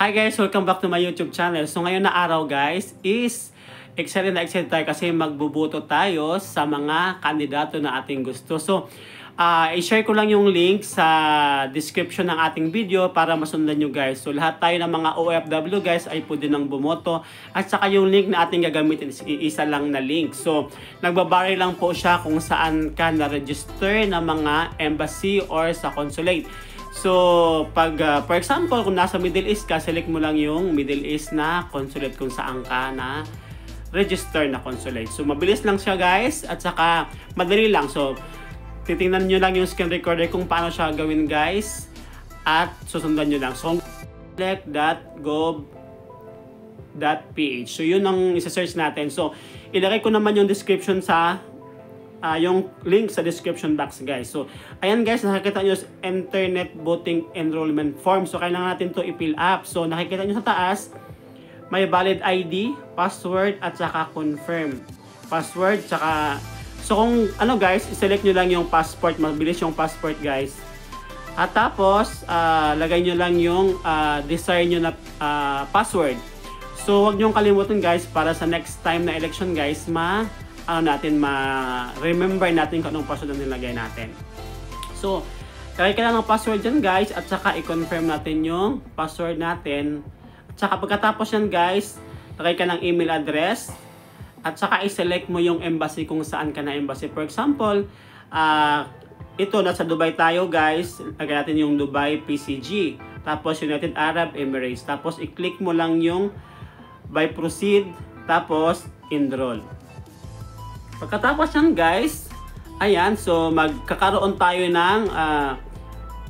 Hi guys! Welcome back to my YouTube channel. So ngayon na araw guys is excited tayo kasi magbuboto tayo sa mga kandidato na ating gusto. So i-share ko lang yung link sa description ng ating video para masundan nyo guys. So lahat tayo ng mga OFW guys ay pwede nang bumoto. At saka yung link na ating gagamitin is isa lang na link. So nagbabari lang po siya kung saan ka na-register na mga embassy or sa consulate. So, for example, kung nasa Middle East ka, select mo lang yung Middle East na consulate kung saan ka na register na consulate. So, mabilis lang siya guys at saka madali lang. So, titingnan nyo lang yung screen recorder kung paano siya gawin guys at susundan nyo lang. So, select.gov.ph. So, yun ang isa-search natin. So, ilagay ko naman yung description sa yung link sa description box guys. So, ayan guys, nakikita nyo internet voting enrollment form. So, kailangan natin to i-fill up. So, nakikita nyo sa taas, may valid ID, password, at saka confirm. Password, saka... So, kung ano guys, i-select nyo lang yung passport. Mabilis yung passport guys. At tapos, lagay nyo lang yung desired nyo na password. So, wag nyo kalimutan guys, para sa next time na election guys, ma-remember natin kung anong password na nilagay natin. So, kaya kailangan ng password dyan guys at saka i-confirm natin yung password natin. At saka pagkatapos yan guys, lagay ka ng email address at saka i-select mo yung embassy kung saan ka na embassy. For example, ito nasa Dubai tayo guys, lagay natin yung Dubai PCG. Tapos United Arab Emirates. Tapos i-click mo lang yung by proceed, tapos enroll. Pagkatapos yan guys, ayan, so magkakaroon tayo ng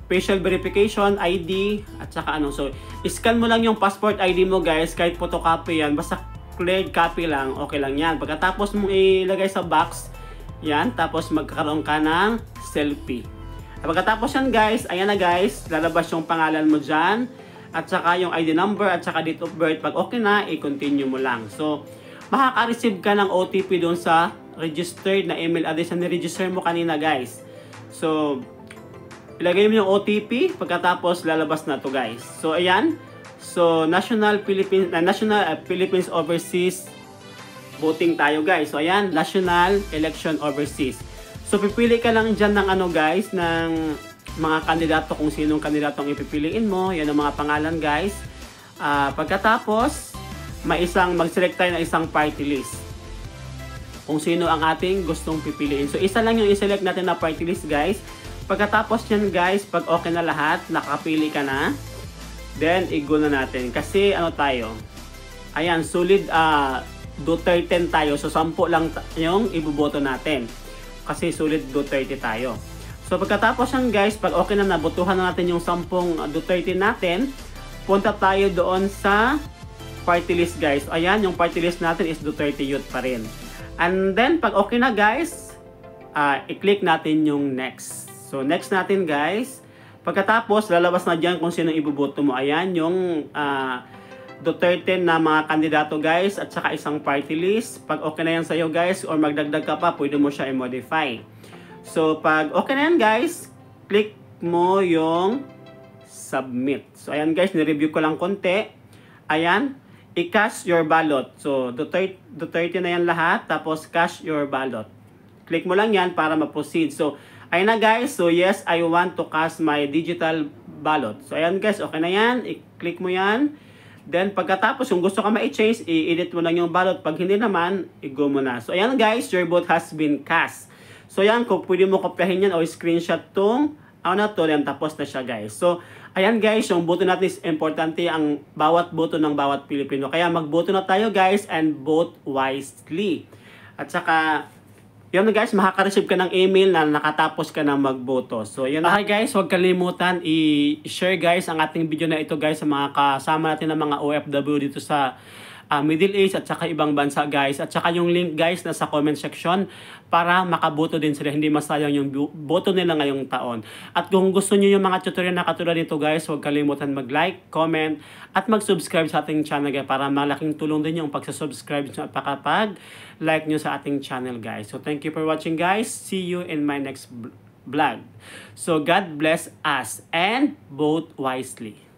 facial verification, ID, at saka ano. So, scan mo lang yung passport ID mo guys, kahit photocopy yan, basta cleared copy lang, okay lang yan. Pagkatapos mo ilagay sa box, yan, tapos magkakaroon ka ng selfie. At pagkatapos yan guys, ayan na guys, lalabas yung pangalan mo dyan, at saka yung ID number, at saka date of birth. Pag okay na, i-continue mo lang. So, makaka-receive ka ng OTP doon sa registered na email address na ni-register mo kanina guys. So, ilagay mo yung OTP, pagkatapos lalabas na to guys. So, ayan. So, National Philippines Overseas voting tayo guys. So, ayan, National Election Overseas. So, pipili ka lang dyan ng ano guys, ng mga kandidato, kung sinong kandidato ang ipipiliin mo. Yan ang mga pangalan guys. Pagkatapos, mag-select tayo ng isang party list kung sino ang ating gustong pipiliin. So, isa lang yung i-select natin na party list guys. Pagkatapos yan guys, pag okay na lahat, nakapili ka na, then i-go na natin. Kasi ano tayo, ayan, solid Duterte tayo. So, 10 lang yung ibuboto natin. Kasi solid Duterte tayo. So, pagkatapos yan guys, pag okay na nabotohan na natin yung 10 Duterte natin, punta tayo doon sa party list guys. Ayan, yung party list natin is Duterte Youth pa rin. And then, pag okay na guys, i-click natin yung next. So, next natin guys. Pagkatapos, lalabas na dyan kung sino ibuboto mo. Ayan, yung Duterte na mga kandidato guys, at saka isang party list. Pag okay na yan sa'yo guys, or magdagdag ka pa, pwede mo siya i-modify. So, pag okay na yan guys, click mo yung submit. So, ayan guys, nireview ko lang konti. Ayan, i-cast your ballot. So, Duterte na yan lahat. Tapos, cast your ballot. Click mo lang yan para ma-proceed. So, ayan na guys. So, yes, I want to cast my digital ballot. So, ayan guys, okay na yan. I-click mo yan. Then, pagkatapos, kung gusto ka ma-change, i-edit mo lang yung ballot. Pag hindi naman, i-go mo na. So, ayan guys, your vote has been cast. So, ayan, kung pwede mo kopyahin yan o screenshot tong tapos na siya guys. So, ayan guys, yung boto natin is importante, ang bawat boto ng bawat Pilipino. Kaya magboto na tayo guys and vote wisely. At saka, yun guys, makaka-receive ka ng email na nakatapos ka na magboto. So, yun na. Hi guys, huwag kalimutan i-share guys ang ating video na ito guys sa mga kasama natin ng mga OFW dito sa Middle East at saka ibang bansa guys. At saka yung link guys na sa comment section para makaboto din sila. Hindi masayang yung boto nila ngayong taon. At kung gusto nyo yung mga tutorial na katulad nito guys, huwag kalimutan mag-like, comment, at mag-subscribe sa ating channel guys. Para malaking tulong din yung pagsasubscribe at pakapag-like nyo sa ating channel guys. So thank you for watching guys. See you in my next vlog. So God bless us and vote wisely.